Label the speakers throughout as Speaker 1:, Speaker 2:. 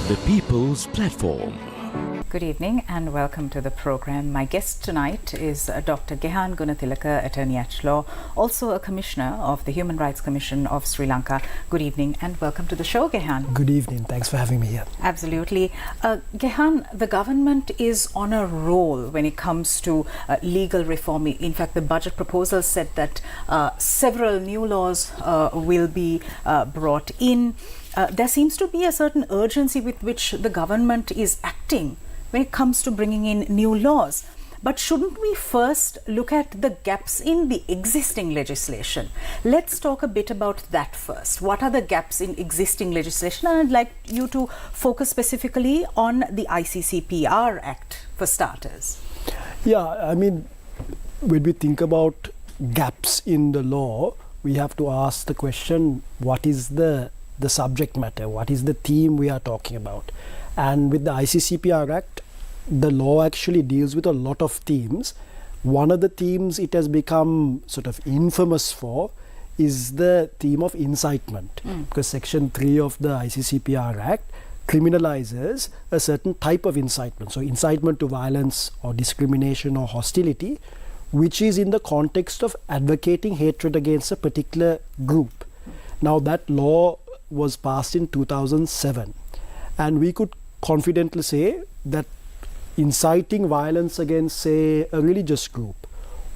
Speaker 1: The People's Platform.
Speaker 2: Good evening and welcome to the program. My guest tonight is Dr. Gehan Gunatilleke, Attorney at Law, also a Commissioner of the Human Rights Commission of Sri Lanka. Good evening and welcome to the show, Gehan.
Speaker 3: Good evening. Thanks for having me here.
Speaker 2: Absolutely. Gehan, the government is on a roll when it comes to legal reform. In fact, the budget proposal said that several new laws will be brought in. There seems to be a certain urgency with which the government is acting when it comes to bringing in new laws. But shouldn't we first look at the gaps in the existing legislation? Let's talk a bit about that first. What are the gaps in existing legislation? And I'd like you to focus specifically on the ICCPR Act for starters.
Speaker 3: Yeah, I mean, when we think about gaps in the law, we have to ask the question, what is the subject matter? What is the theme we are talking about? And with the ICCPR Act, the law actually deals with a lot of themes. One of the themes it has become sort of infamous for is the theme of incitement, because Section 3 of the ICCPR Act criminalizes a certain type of incitement. So incitement to violence or discrimination or hostility, which is in the context of advocating hatred against a particular group. Now that law was passed in 2007, and we could confidently say that inciting violence against, say, a religious group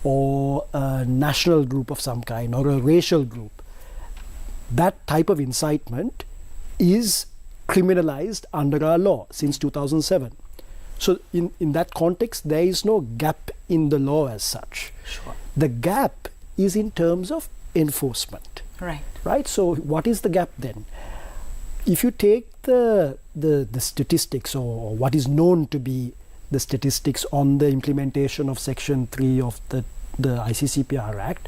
Speaker 3: or a national group of some kind or a racial group, that type of incitement is criminalized under our law since 2007. So in that context, there is no gap in the law as such.
Speaker 2: Sure.
Speaker 3: The gap is in terms of enforcement. Right. So what is the gap then? If you take the statistics or what is known to be the statistics on the implementation of Section 3 of the ICCPR Act,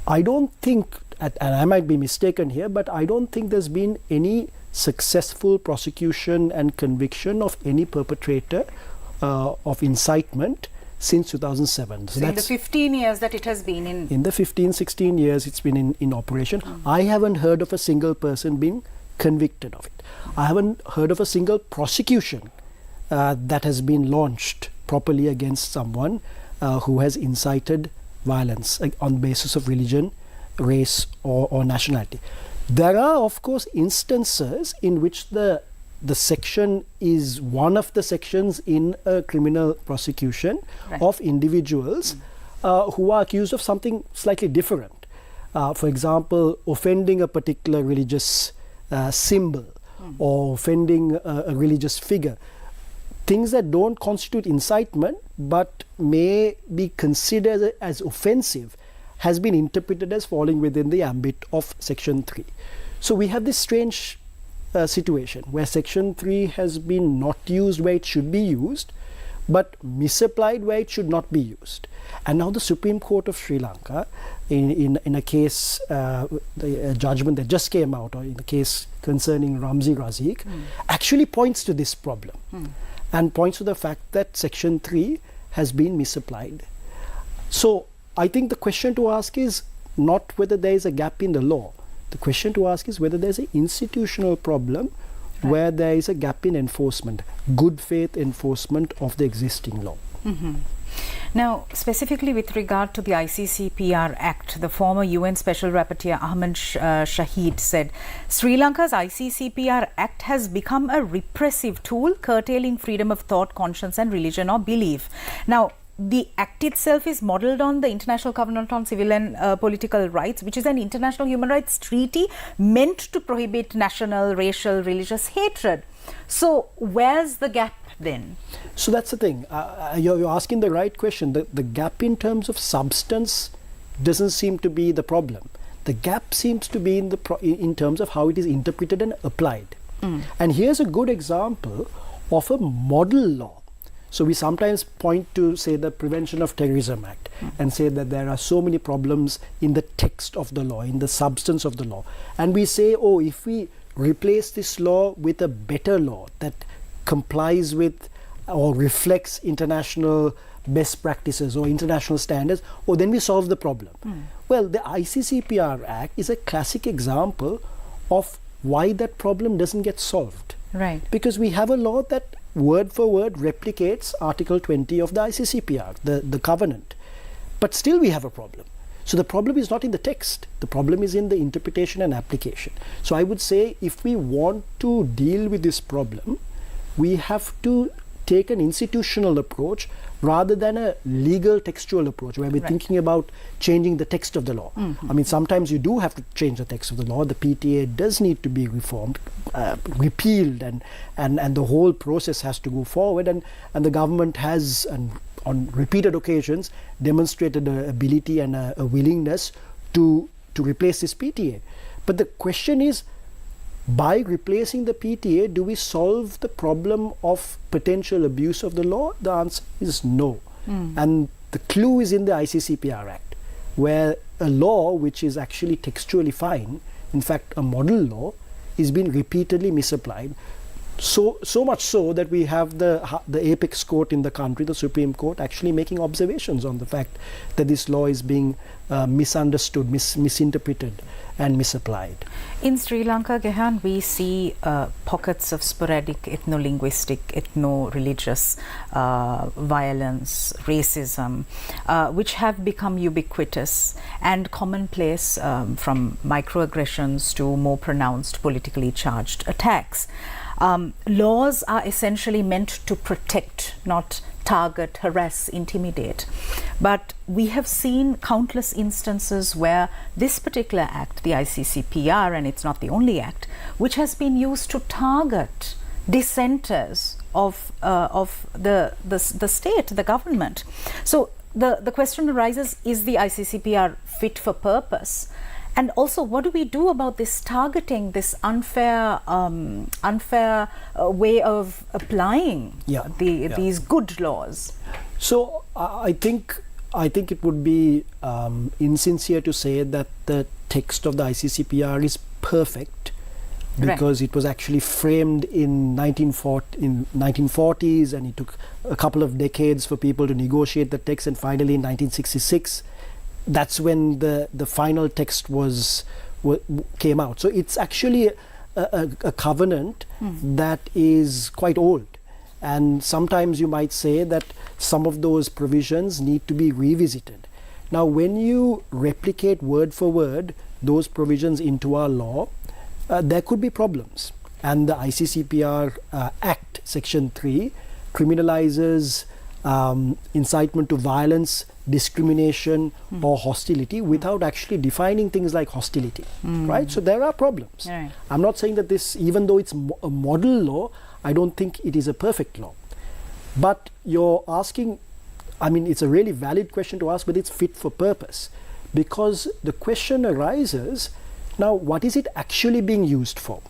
Speaker 3: I don't think, and I might be mistaken here, but I don't think there's been any successful prosecution and conviction of any perpetrator of incitement since 2007.
Speaker 2: So in the 15 years that it has been in
Speaker 3: the 15, 16 years it's been in operation, I haven't heard of a single person being convicted of it. I haven't heard of a single prosecution that has been launched properly against someone who has incited violence on the basis of religion, race or nationality. There are, of course, instances in which the section is one of the sections in a criminal prosecution of individuals who are accused of something slightly different. For example, offending a particular religious symbol or offending a religious figure. Things that don't constitute incitement but may be considered as offensive has been interpreted as falling within the ambit of Section 3. So we have this strange situation where Section 3 has been not used where it should be used, but misapplied where it should not be used. And now the Supreme Court of Sri Lanka, in a case, the judgment that just came out, or in the case concerning Ramzi Razik, actually points to this problem and points to the fact that Section 3 has been misapplied. So I think the question to ask is not whether there is a gap in the law. The question to ask is whether there's an institutional problem where there is a gap in enforcement, good faith enforcement of the existing law.
Speaker 2: Now, specifically with regard to the ICCPR Act, the former UN Special Rapporteur Ahmed Shahid said, Sri Lanka's ICCPR Act has become a repressive tool curtailing freedom of thought, conscience and religion or belief. Now, the Act itself is modelled on the International Covenant on Civil and Political Rights, which is an international human rights treaty meant to prohibit national, racial, religious hatred. So where's the gap then?
Speaker 3: So that's the thing. You're asking the right question. The gap in terms of substance doesn't seem to be the problem. The gap seems to be in terms of how it is interpreted and applied. And here's a good example of a model law. So we sometimes point to, say, the Prevention of Terrorism Act and say that there are so many problems in the text of the law, in the substance of the law. And we say, oh, if we replace this law with a better law that complies with or reflects international best practices or international standards, or then we solve the problem. Well, the ICCPR Act is a classic example of why that problem doesn't get solved.
Speaker 2: Right.
Speaker 3: Because we have a law that word for word replicates Article 20 of the ICCPR, the covenant. But still we have a problem. So the problem is not in the text. The problem is in the interpretation and application. So I would say if we want to deal with this problem, we have to take an institutional approach rather than a legal textual approach where we're thinking about changing the text of the law. I mean, sometimes you do have to change the text of the law. The PTA does need to be reformed, repealed, and the whole process has to go forward. And the government has, on repeated occasions, demonstrated an ability and a willingness to replace this PTA. But the question is, by replacing the PTA, do we solve the problem of potential abuse of the law? The answer is no. And the clue is in the ICCPR Act, where a law which is actually textually fine, in fact a model law, is being repeatedly misapplied. So much so that we have the apex court in the country, the Supreme Court, actually making observations on the fact that this law is being misunderstood, misinterpreted and misapplied.
Speaker 2: In Sri Lanka, Gehan, we see pockets of sporadic ethno-linguistic, ethno-religious violence, racism, which have become ubiquitous and commonplace, from microaggressions to more pronounced politically charged attacks. Laws are essentially meant to protect, not target, harass, intimidate. But we have seen countless instances where this particular act, the ICCPR, and it's not the only act, which has been used to target dissenters of the state, the government. So the question arises, is the ICCPR fit for purpose? And also, what do we do about this targeting, this unfair way of applying these good laws?
Speaker 3: So I think it would be insincere to say that the text of the ICCPR is perfect, because it was actually framed in 1940s, and it took a couple of decades for people to negotiate the text, and finally in 1966. That's when the final text came out. So it's actually a covenant that is quite old. And sometimes you might say that some of those provisions need to be revisited. Now, when you replicate word for word those provisions into our law, there could be problems. And the ICCPR Act, Section 3, criminalizes incitement to violence, discrimination or hostility without actually defining things like hostility, right? So there are problems.
Speaker 2: Right.
Speaker 3: I'm not saying that this, even though it's a model law, I don't think it is a perfect law. But you're asking, I mean, it's a really valid question to ask, but it's fit for purpose. Because the question arises, now what is it actually being used for?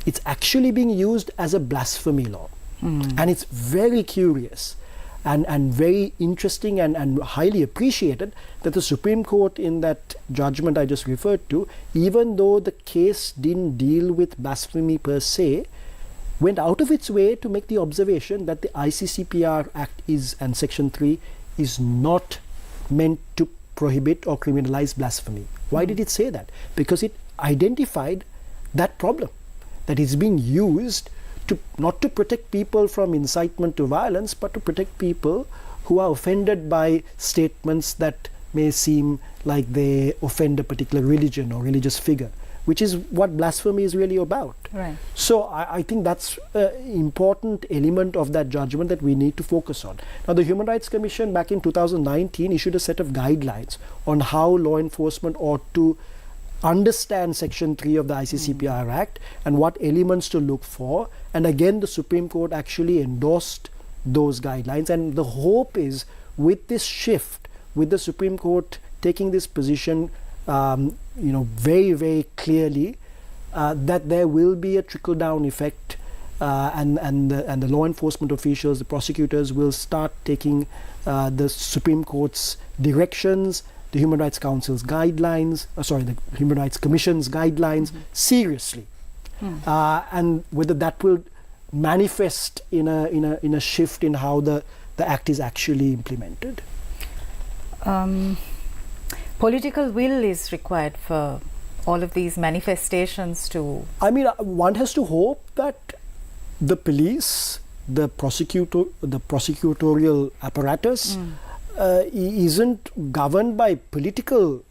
Speaker 3: It's actually being used as a blasphemy law. And it's very curious and very interesting and highly appreciated that the Supreme Court, in that judgment I just referred to, even though the case didn't deal with blasphemy per se, went out of its way to make the observation that the ICCPR Act and Section 3 is not meant to prohibit or criminalize blasphemy. Why did it say that? Because it identified that problem, that it's being used not to protect people from incitement to violence, but to protect people who are offended by statements that may seem like they offend a particular religion or religious figure, which is what blasphemy is really about.
Speaker 2: Right.
Speaker 3: So I think that's an important element of that judgment that we need to focus on. Now, the Human Rights Commission back in 2019 issued a set of guidelines on how law enforcement ought to understand Section 3 of the ICCPR Act and what elements to look for. And again, the Supreme Court actually endorsed those guidelines. And the hope is, with this shift, with the Supreme Court taking this position, very, very clearly, that there will be a trickle-down effect, and the law enforcement officials, the prosecutors, will start taking the Supreme Court's directions, the Human Rights Council's guidelines, the Human Rights Commission's guidelines seriously, and whether that will manifest in a shift in how the Act is actually implemented.
Speaker 2: Political will is required for all of these manifestations to...
Speaker 3: I mean, one has to hope that the police, the prosecutorial apparatus isn't governed by political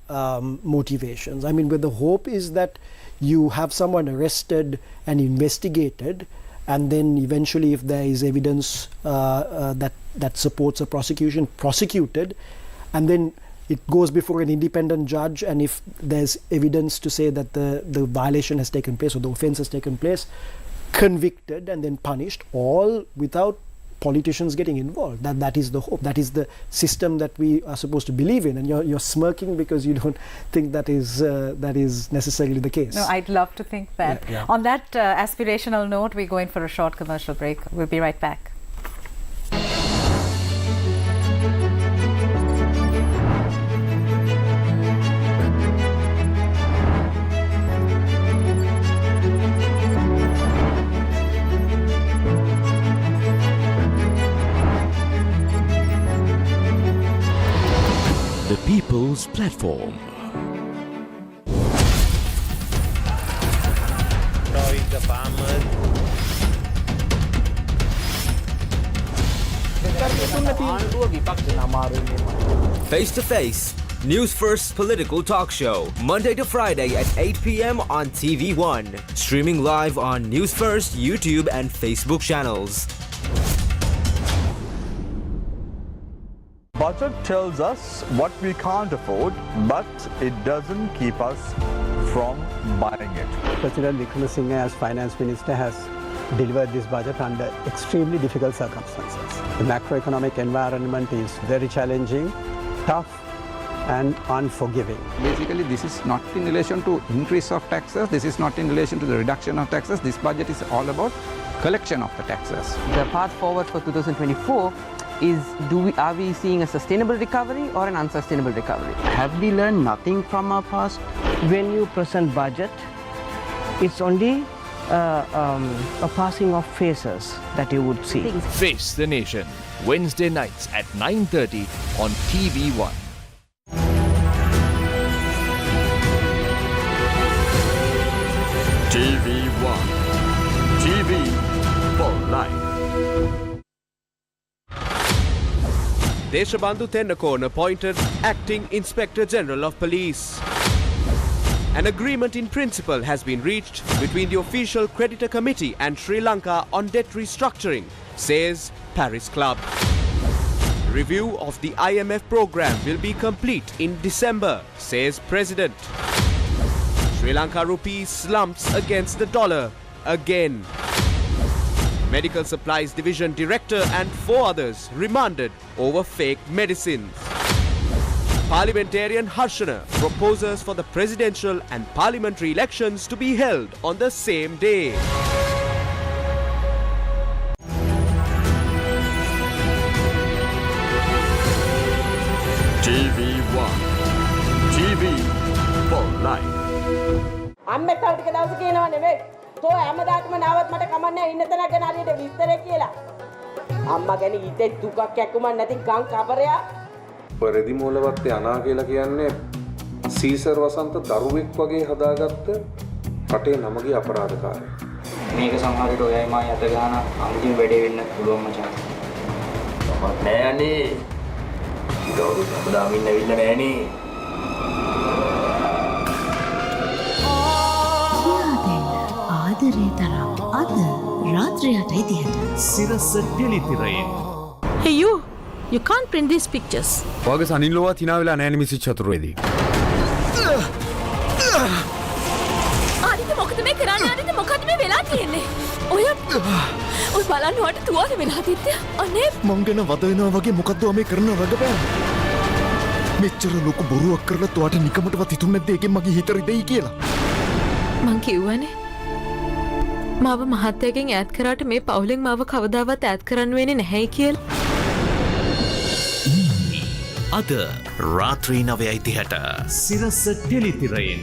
Speaker 3: motivations. I mean, where the hope is that you have someone arrested and investigated, and then eventually, if there is evidence that supports a prosecution, prosecuted, and then it goes before an independent judge, and if there's evidence to say that the violation has taken place or the offence has taken place, convicted and then punished, all without politicians getting involved. That is the hope. That is the system that we are supposed to believe in. And you're smirking because you don't think that is necessarily the case.
Speaker 2: No, I'd love to think that.
Speaker 3: Yeah.
Speaker 2: On that aspirational note, we go in for a short commercial break. We'll be right back.
Speaker 1: The People's Platform.
Speaker 4: Face to Face, Newsfirst political talk show, Monday to Friday at 8 p.m. on TV1. Streaming live on Newsfirst, YouTube and Facebook channels.
Speaker 5: Budget tells us what we can't afford, but it doesn't keep us from buying it.
Speaker 6: President Wickremesinghe as Finance Minister has delivered this budget under extremely difficult circumstances. The macroeconomic environment is very challenging, tough and unforgiving.
Speaker 7: Basically, this is not in relation to increase of taxes, this is not in relation to the reduction of taxes. This budget is all about collection of the taxes.
Speaker 8: The path forward for 2024 is are we seeing a sustainable recovery or an unsustainable recovery?
Speaker 6: Have we learned nothing from our past?
Speaker 9: When you present budget, it's only a passing of phases that you would see.
Speaker 1: Face the Nation, Wednesday nights at 9:30 on TV1. TV1. TV for life.
Speaker 10: Deshabandhu Tennakone appointed Acting Inspector General of Police. An agreement in principle has been reached between the Official Creditor Committee and Sri Lanka on debt restructuring, says Paris Club. Review of the IMF program will be complete in December, says President. Sri Lanka rupee slumps against the dollar again. Medical Supplies Division Director and 4 others remanded over fake medicines. Parliamentarian Harshana proposes for the presidential and parliamentary elections to be held on the same day.
Speaker 1: TV1. TV for life.
Speaker 11: අම්මෙක්ව ටික දවස් කියනවා නෙමෙයි. තෝ හැමදාටම නාවත් මට කමන්නේ ඉන්න තැනක් ගැන හරියට විස්තරේ කියලා. අම්මා ගැන ඊටේ දුකක් කැක්කුමක් නැති ගම් කබරයා.
Speaker 12: පෙරදි මූලවත්තේ අනා කියලා කියන්නේ සීසර් වසන්ත දරුවෙක් වගේ හදාගත්ත රටේ නමගේ අපරාධකාරය.
Speaker 13: මේක සමහරවිට ඔයයි මායි අත ගහන අන්තිම වැඩේ වෙන්න පුළුවන් මචං. මමත් නෑ අනේ. ගෞරව සම්දාම් ඉන්න වෙන්න නෑනේ.
Speaker 14: ආදරේ තරම් අද රාත්‍රී 8:30ට
Speaker 1: Sirasa Telethirayen.
Speaker 14: Hey you can't print these pictures.
Speaker 12: ඔයගේ සනිල්ලෝවා තිනා වෙලා නෑනේ මිස් චතුර්වේදී.
Speaker 14: ආදිත මොකද මේ කරන්නේ? ආදිත මොකද මේ වෙලා තියෙන්නේ? ඔය බලන්න වට තුවාල වෙලා තිත්‍ය. අනේ
Speaker 12: මං ගැන වද වෙනවා වගේ මොකද්ද මේ කරන රඟපෑම? මෙච්චර ලොකු බොරුවක් කරලා තුවාට නිකමටවත් හිතුන්නේ නැද්ද ඒකෙන් මගේ හිත රිදෙයි කියලා?
Speaker 14: මං කිව්වනේ මාව මහත්තයාගෙන් ඈත් කරාට මේ පවුලෙන් මාව කවදාවත් ඈත් කරන්න වෙන්නේ නැහැයි කියලා.
Speaker 1: අද රාත්‍රී 9:30ට Sirasa Telethirayen.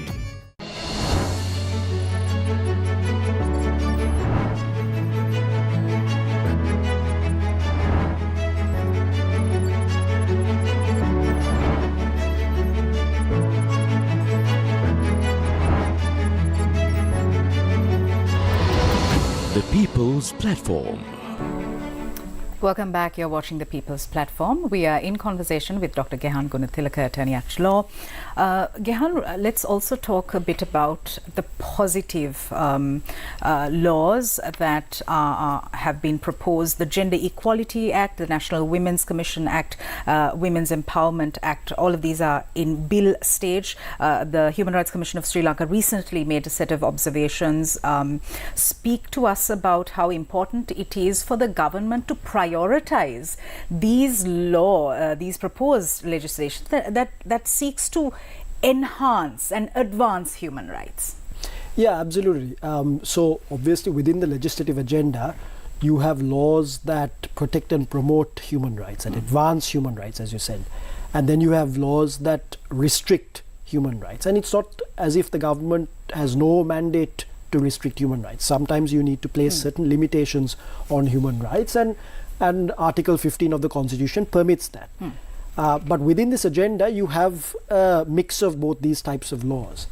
Speaker 1: The People's Platform.
Speaker 2: Welcome back. You're watching the People's Platform. We are in conversation with Dr. Gehan Gunatilleke, Attorney at Law. Gehan, let's also talk a bit about the positive laws that have been proposed. The Gender Equality Act, the National Women's Commission Act, Women's Empowerment Act, all of these are in bill stage. The Human Rights Commission of Sri Lanka recently made a set of observations. Speak to us about how important it is for the government to prioritize these these proposed legislation that seeks to enhance and advance human rights.
Speaker 3: Yeah, absolutely. So obviously within the legislative agenda, you have laws that protect and promote human rights and advance human rights, as you said. And then you have laws that restrict human rights. And it's not as if the government has no mandate to restrict human rights. Sometimes you need to place certain limitations on human rights, and Article 15 of the Constitution permits that. But within this agenda, you have a mix of both these types of laws.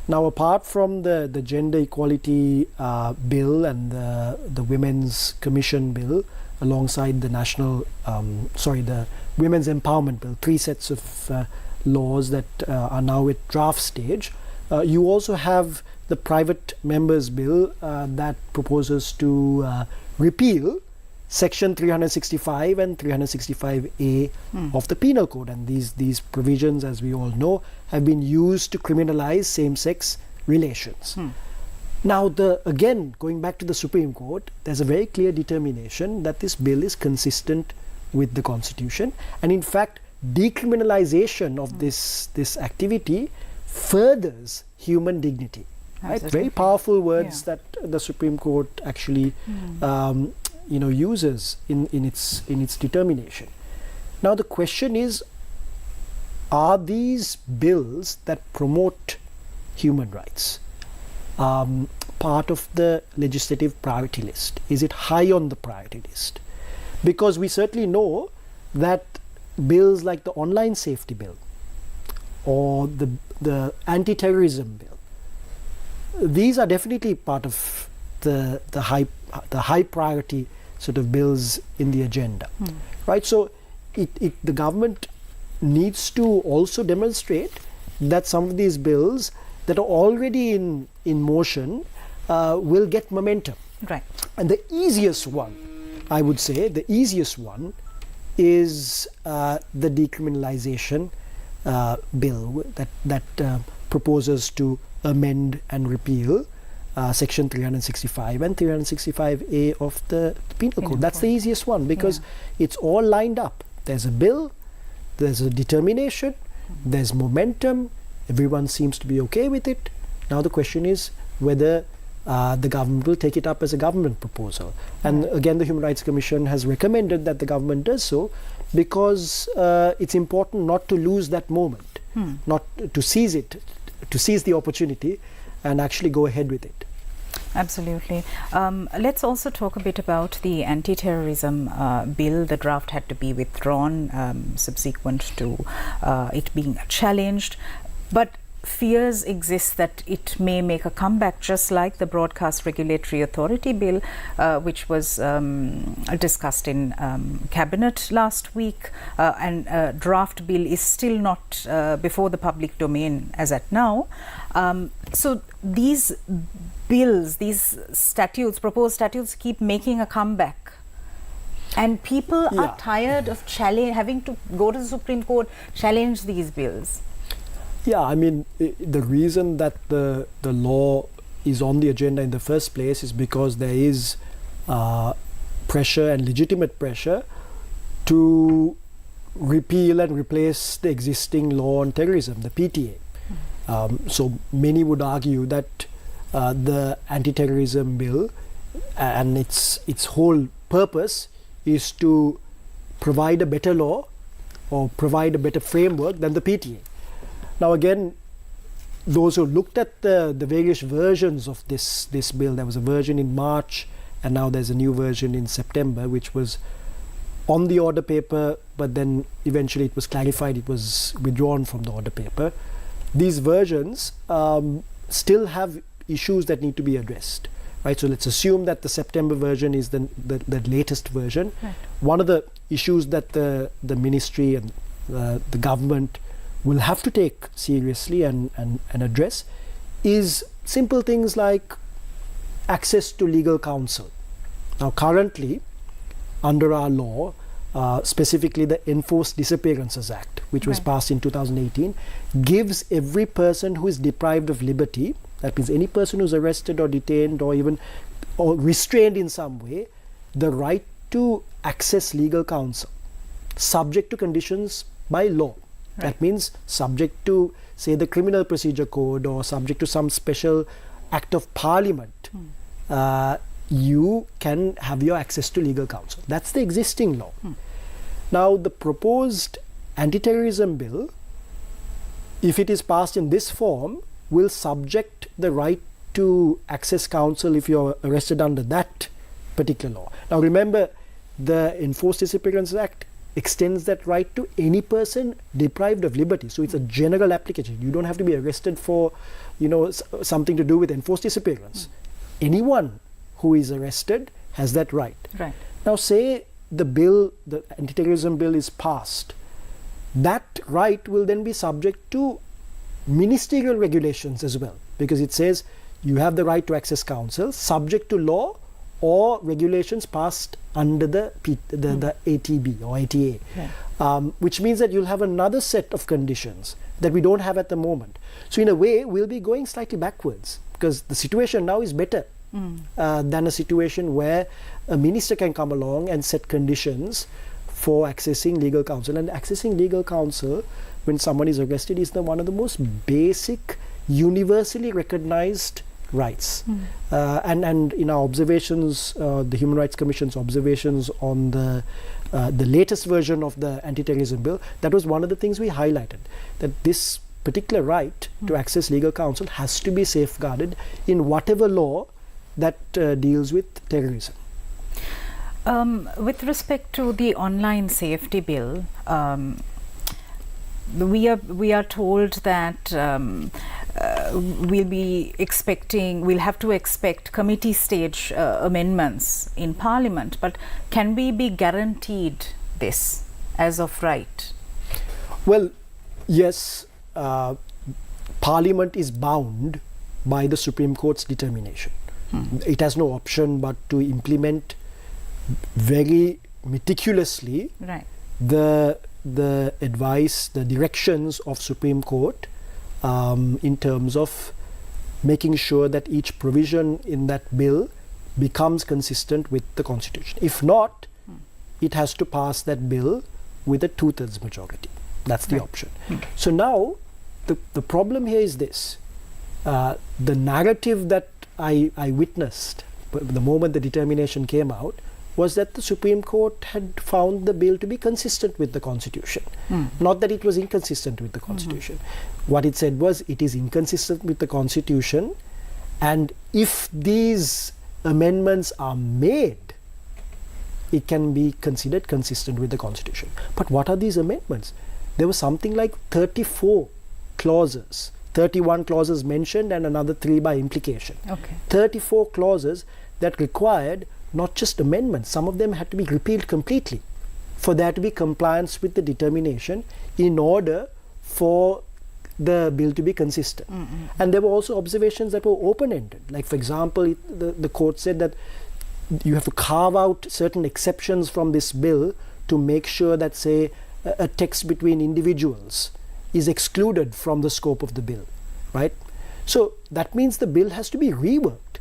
Speaker 3: Now, apart from the Gender Equality Bill and the Women's Commission Bill, alongside the the Women's Empowerment Bill, 3 sets of laws that are now at draft stage, you also have the Private Members Bill that proposes to repeal Section 365 and 365A of the Penal Code. And these provisions, as we all know, have been used to criminalize same-sex relations. Now, again, going back to the Supreme Court, there's a very clear determination that this bill is consistent with the Constitution. And in fact, decriminalization of this activity furthers human dignity. Right? Very powerful words that the Supreme Court actually uses in its determination. Now the question is, are these bills that promote human rights part of the legislative priority list? Is it high on the priority list? Because we certainly know that bills like the Online Safety Bill or the Antiterrorism Bill, these are definitely part of the high priority sort of bills in the agenda, right? So the government needs to also demonstrate that some of these bills that are already in motion will get momentum.
Speaker 2: Right.
Speaker 3: And the easiest one, I would say, is the decriminalization bill that proposes to amend and repeal Section 365 and 365A of the Penal Code. That's the easiest one because it's all lined up. There's a bill, there's a determination, there's momentum, everyone seems to be okay with it. Now the question is whether the government will take it up as a government proposal. And again, the Human Rights Commission has recommended that the government does so because it's important not to lose that moment, not to seize it, to seize the opportunity and actually go ahead with it.
Speaker 2: Absolutely. Let's also talk a bit about the anti-terrorism bill. The draft had to be withdrawn subsequent to it being challenged. But fears exist that it may make a comeback, just like the Broadcast Regulatory Authority Bill, which was discussed in Cabinet last week, and draft bill is still not before the public domain as at now. So these bills, these statutes, proposed statutes, keep making a comeback. And people are tired of having to go to the Supreme Court, challenge these bills.
Speaker 3: Yeah, I mean, the reason that the law is on the agenda in the first place is because there is pressure and legitimate pressure to repeal and replace the existing law on terrorism, the PTA. So many would argue that the anti-terrorism bill and its whole purpose is to provide a better law or provide a better framework than the PTA. Now again, those who looked at the various versions of this bill, there was a version in March and now there's a new version in September, which was on the order paper, but then eventually it was clarified, it was withdrawn from the order paper. These versions still have issues that need to be addressed, right? So let's assume that the September version is the latest version.
Speaker 2: Right.
Speaker 3: One of the issues that the ministry and the government will have to take seriously and address is simple things like access to legal counsel. Now currently, under our law, specifically the Enforced Disappearances Act, which was passed in 2018, gives every person who is deprived of liberty, that means any person who's arrested or detained or even restrained in some way, the right to access legal counsel, subject to conditions by law. Right. That means subject to, say, the Criminal Procedure Code or subject to some special act of parliament. You can have your access to legal counsel. That's the existing law. Now, the proposed Antiterrorism Bill, if it is passed in this form, will subject the right to access counsel if you're arrested under that particular law. Now, remember, the Enforced Disappearance Act extends that right to any person deprived of liberty. So it's a general application. You don't have to be arrested for, something to do with enforced disappearance. Anyone who is arrested has that right.
Speaker 2: Right.
Speaker 3: Now, say the bill, the Antiterrorism Bill is passed, that right will then be subject to ministerial regulations as well, because it says you have the right to access counsel subject to law or regulations passed under the ATB or ATA, which means that you'll have another set of conditions that we don't have at the moment. So in a way, we'll be going slightly backwards, because the situation now is better than a situation where a minister can come along and set conditions for accessing legal counsel. And accessing legal counsel when someone is arrested is one of the most basic, universally recognized rights. And in our observations, the Human Rights Commission's observations on the latest version of the Antiterrorism Bill, that was one of the things we highlighted, that this particular right to access legal counsel has to be safeguarded in whatever law that deals with terrorism.
Speaker 2: With respect to the online safety bill, we are told that we'll have to expect committee stage amendments in Parliament, but can we be guaranteed this as of right?
Speaker 3: Well, yes, Parliament is bound by the Supreme Court's determination. It has no option but to implement very meticulously the advice, the directions of Supreme Court in terms of making sure that each provision in that bill becomes consistent with the Constitution. If not, it has to pass that bill with a 2/3 majority. That's the option. So now the problem here is this. The narrative that I witnessed the moment the determination came out was that the Supreme Court had found the bill to be consistent with the Constitution. Not that it was inconsistent with the Constitution. What it said was it is inconsistent with the Constitution, and if these amendments are made, it can be considered consistent with the Constitution. But what are these amendments? There was something like 34 clauses. 31 clauses mentioned and another 3 by implication. 34 clauses that required not just amendments, some of them had to be repealed completely for there to be compliance with the determination in order for the bill to be consistent. And there were also observations that were open-ended. Like, for example, the court said that you have to carve out certain exceptions from this bill to make sure that, say, a text between individuals is excluded from the scope of the bill, right? So that means the bill has to be reworked.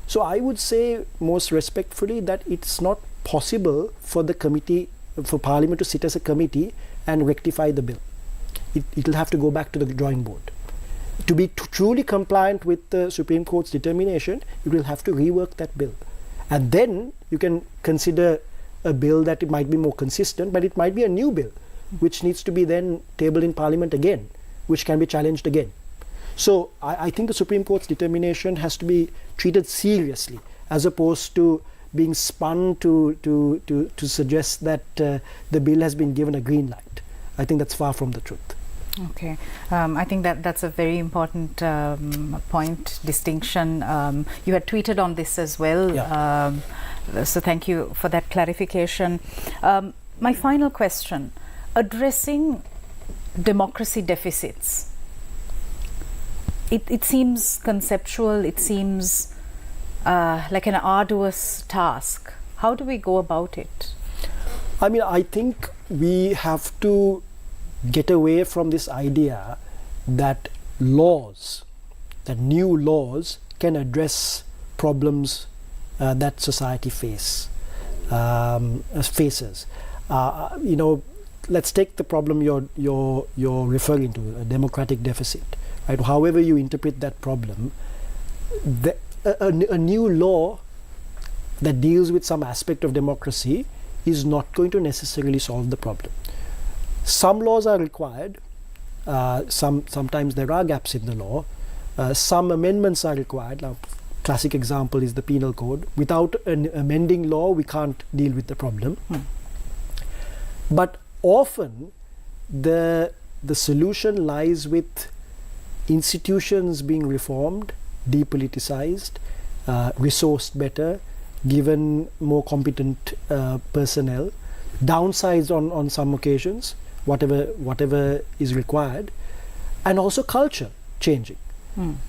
Speaker 3: So I would say most respectfully that it's not possible for the committee, for Parliament to sit as a committee and rectify the bill. It'll have to go back to the drawing board. To be truly compliant with the Supreme Court's determination, it will have to rework that bill. And then you can consider a bill that it might be more consistent, but it might be a new bill, which needs to be then tabled in Parliament again, which can be challenged again. So I think the Supreme Court's determination has to be treated seriously, as opposed to being spun to suggest that the bill has been given a green light. I think that's far from the truth.
Speaker 2: Okay, I think that's a very important point, distinction. You had tweeted on this as well, so thank you for that clarification. My final question, addressing democracy deficits. It seems conceptual, it seems like an arduous task. How do we go about it?
Speaker 3: I mean, I think we have to get away from this idea that new laws can address problems that society faces. Let's take the problem you're referring to, a democratic deficit. Right? However you interpret that problem, a new law that deals with some aspect of democracy is not going to necessarily solve the problem. Some laws are required. Sometimes there are gaps in the law. Some amendments are required. Now, classic example is the penal code. Without an amending law, we can't deal with the problem. But often, the solution lies with institutions being reformed, depoliticized, resourced better, given more competent personnel, downsized on some occasions, whatever is required, and also culture changing.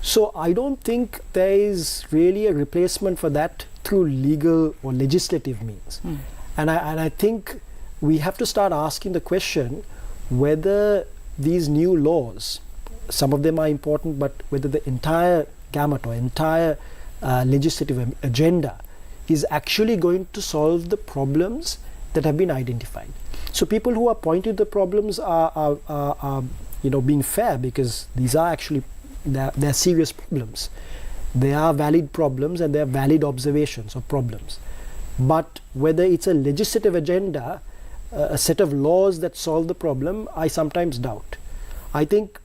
Speaker 3: So I don't think there is really a replacement for that through legal or legislative means. And I think we have to start asking the question whether these new laws, some of them are important, but whether the entire gamut or entire legislative agenda is actually going to solve the problems that have been identified. So people who are pointing the problems are being fair, because these are actually they're serious problems. They are valid problems and they are valid observations of problems. But whether it's a legislative agenda, a set of laws that solve the problem, I sometimes doubt. I think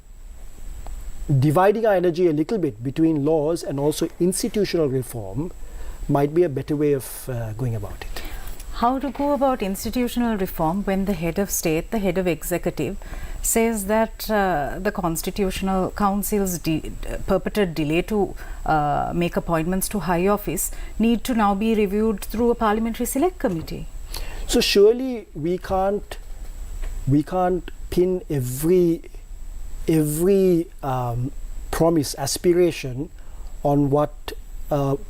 Speaker 3: dividing our energy a little bit between laws and also institutional reform might be a better way of going about it.
Speaker 2: How to go about institutional reform when the head of state, the head of executive, says that the Constitutional Council's purported delay to make appointments to high office need to now be reviewed through a parliamentary select committee?
Speaker 3: So surely we can't pin every promise, aspiration on what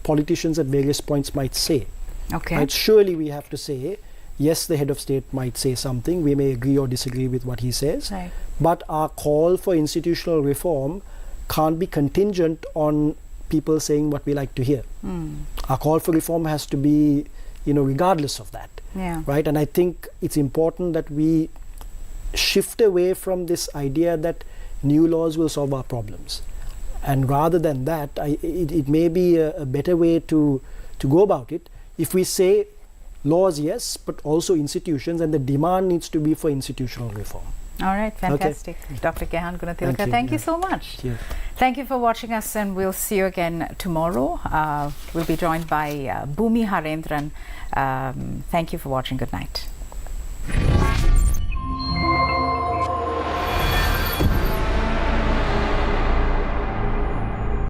Speaker 3: politicians at various points might say.
Speaker 2: Okay.
Speaker 3: Right? Surely we have to say, yes, the head of state might say something, we may agree or disagree with what he says,
Speaker 2: right,
Speaker 3: but our call for institutional reform can't be contingent on people saying what we like to hear. Our call for reform has to be, regardless of that.
Speaker 2: Yeah.
Speaker 3: Right? And I think it's important that we shift away from this idea that new laws will solve our problems. And rather than that, it may be a better way to go about it if we say laws, yes, but also institutions, and the demand needs to be for institutional reform.
Speaker 2: All right, fantastic. Okay. Dr. Gehan Gunatilleke, thank you so much.
Speaker 3: Thank you.
Speaker 2: Thank you for watching us, and we'll see you again tomorrow. We'll be joined by Bhumi Harendran. Thank you for watching. Good night.